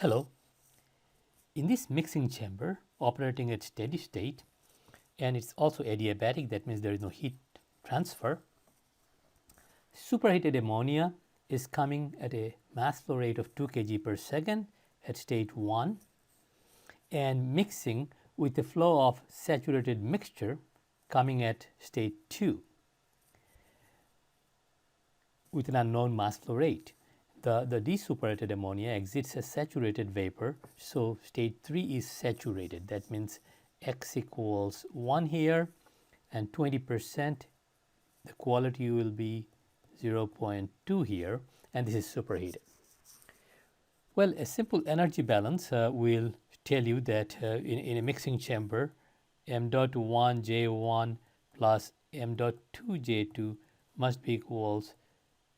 Hello. In this mixing chamber operating at steady state, and it's also adiabatic, that means there is no heat transfer, superheated ammonia is coming at a mass flow rate of 2 kg per second at state 1 and mixing with the flow of saturated mixture coming at state 2 with an unknown mass flow rate. The desuperated ammonia exits as saturated vapor, so state 3 is saturated. That means X equals 1 here, and 20%, the quality will be 0.2 here, and this is superheated. Well, a simple energy balance will tell you that in a mixing chamber, m dot 1 J1 plus m dot 2 J2 must be equals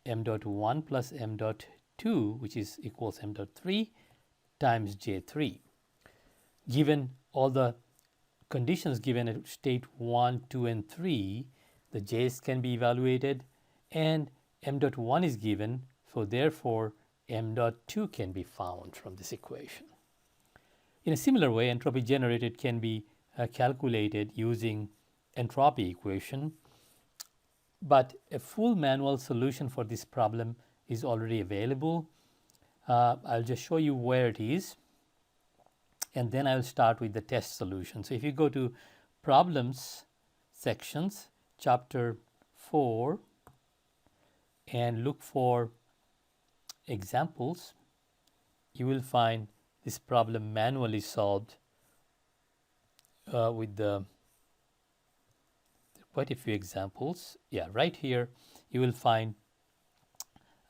m dot 1 plus m dot 2, which is equals m dot 3 times J3. Given all the conditions given at state 1, 2, and 3, the J's can be evaluated, and m dot 1 is given, so therefore m dot 2 can be found from this equation. In a similar way, entropy generated can be calculated using entropy equation, but a full manual solution for this problem is already available. I'll just show you where it is, and then I will start with the test solution. So if you go to problems sections, chapter 4, and look for examples, you will find this problem manually solved with quite a few examples. Yeah, right here you will find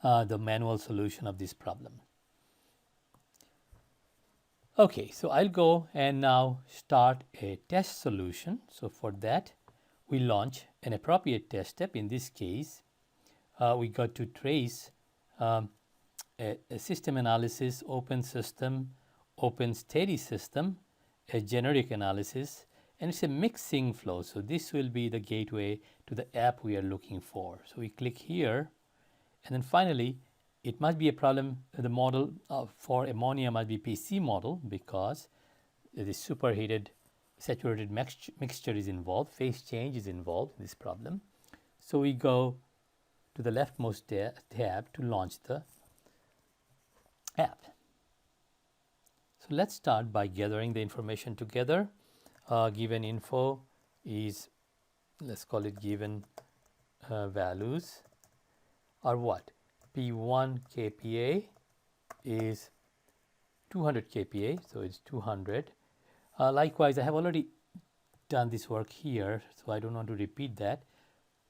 the manual solution of this problem. Okay, so I'll go and now start a test solution. So for that, we launch an appropriate test step. In this case, we got to trace a system analysis, open system, open steady system, a generic analysis, and it's a mixing flow. So this will be the gateway to the app we are looking for. So we click here, and then finally, it must be a problem. The model for ammonia must be PC model because the superheated saturated mixture is involved, phase change is involved in this problem. So we go to the leftmost tab to launch the app. So let's start by gathering the information together. Given info is, let's call it given values are what? P1 kPa is 200 kPa, so it's 200. Likewise, I have already done this work here, so I don't want to repeat that.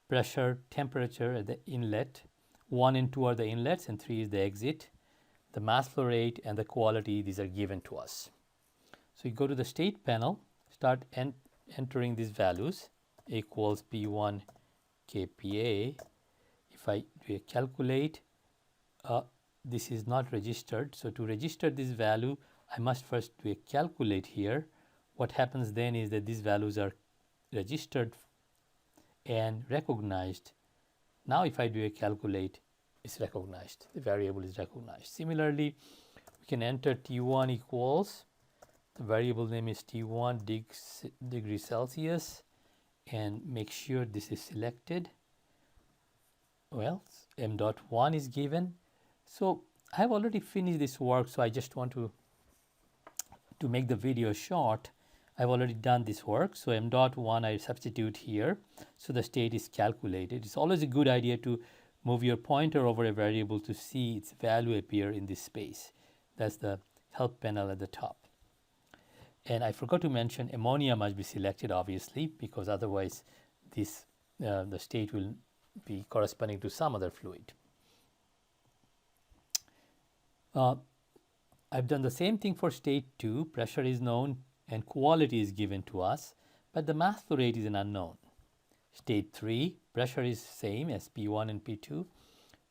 Pressure, temperature at the inlet, 1 and 2 are the inlets and 3 is the exit. The mass flow rate and the quality, these are given to us. So you go to the state panel, start entering these values, equals P1 kPa. If I do a calculate, this is not registered. So to register this value, I must first do a calculate here. What happens then is that these values are registered and recognized. Now if I do a calculate, it's recognized. The variable is recognized. Similarly, we can enter T1 equals, the variable name is T1 degree Celsius, and make sure this is selected. Well, m dot 1 is given. So I have already finished this work, so I just want to make the video short. I've already done this work, so m dot 1 I substitute here, so the state is calculated. It's always a good idea to move your pointer over a variable to see its value appear in this space. That's the help panel at the top. And I forgot to mention ammonia must be selected, obviously, because otherwise this the state will be corresponding to some other fluid. I've done the same thing for state 2. Pressure is known and quality is given to us, but the mass flow rate is an unknown. State 3, pressure is same as P1 and P2.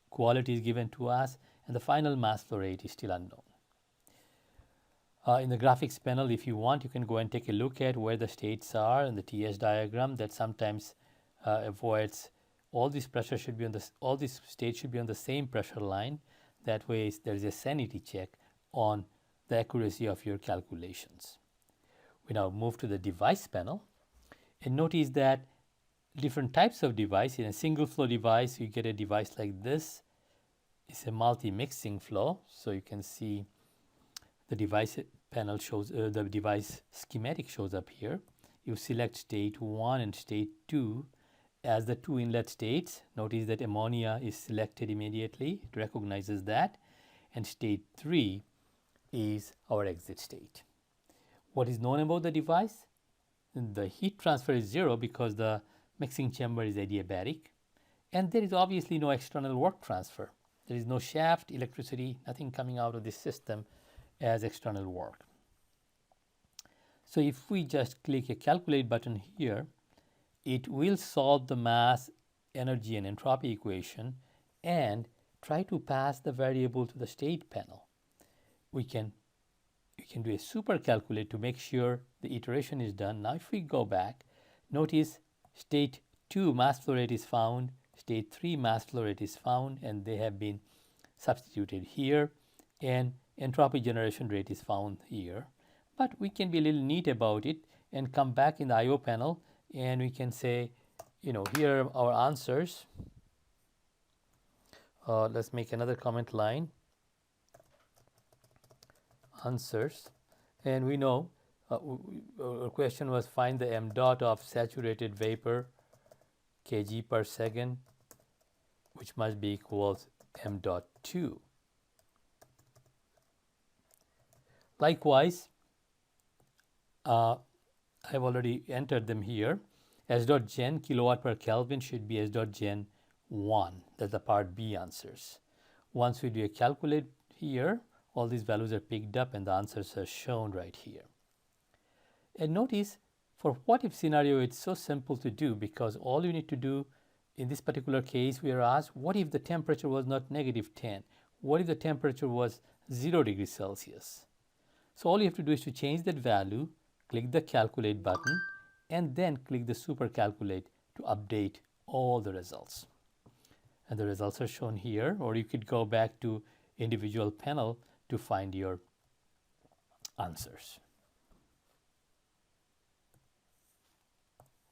Quality is given to us, and the final mass flow rate is still unknown. In the graphics panel, if you want, you can go and take a look at where the states are in the TS diagram. That sometimes avoids all these pressure should be on the all these states should be on the same pressure line. That way, there is a sanity check on the accuracy of your calculations. We now move to the device panel and notice that different types of device. In a single flow device, you get a device like this. It's a multi-mixing flow, so you can see the device panel shows the device schematic shows up here. You select state 1 and state 2 as the two inlet states. Notice that ammonia is selected immediately. It recognizes that. And state 3 is our exit state. What is known about the device? The heat transfer is 0 because the mixing chamber is adiabatic. And there is obviously no external work transfer. There is no shaft, electricity, nothing coming out of this system as external work. So if we just click a calculate button here, it will solve the mass, energy, and entropy equation and try to pass the variable to the state panel. We can do a super calculate to make sure the iteration is done. Now if we go back, notice state 2 mass flow rate is found, state 3 mass flow rate is found, and they have been substituted here, and entropy generation rate is found here. But we can be a little neat about it and come back in the I/O panel, and we can say, here are our answers. Let's make another comment line. Answers, and we know our question was find the m dot of saturated vapor kg per second, which must be equals m dot 2. Likewise, I've already entered them here. S dot gen kilowatt per Kelvin should be S dot gen 1. That's the part B answers. Once we do a calculate here, all these values are picked up and the answers are shown right here. And notice for what if scenario, it's so simple to do because all you need to do in this particular case, we are asked, what if the temperature was not -10? What if the temperature was 0 degrees Celsius? So all you have to do is to change that value, click the calculate button, and then click the super calculate to update all the results. And the results are shown here, or you could go back to individual panel to find your answers.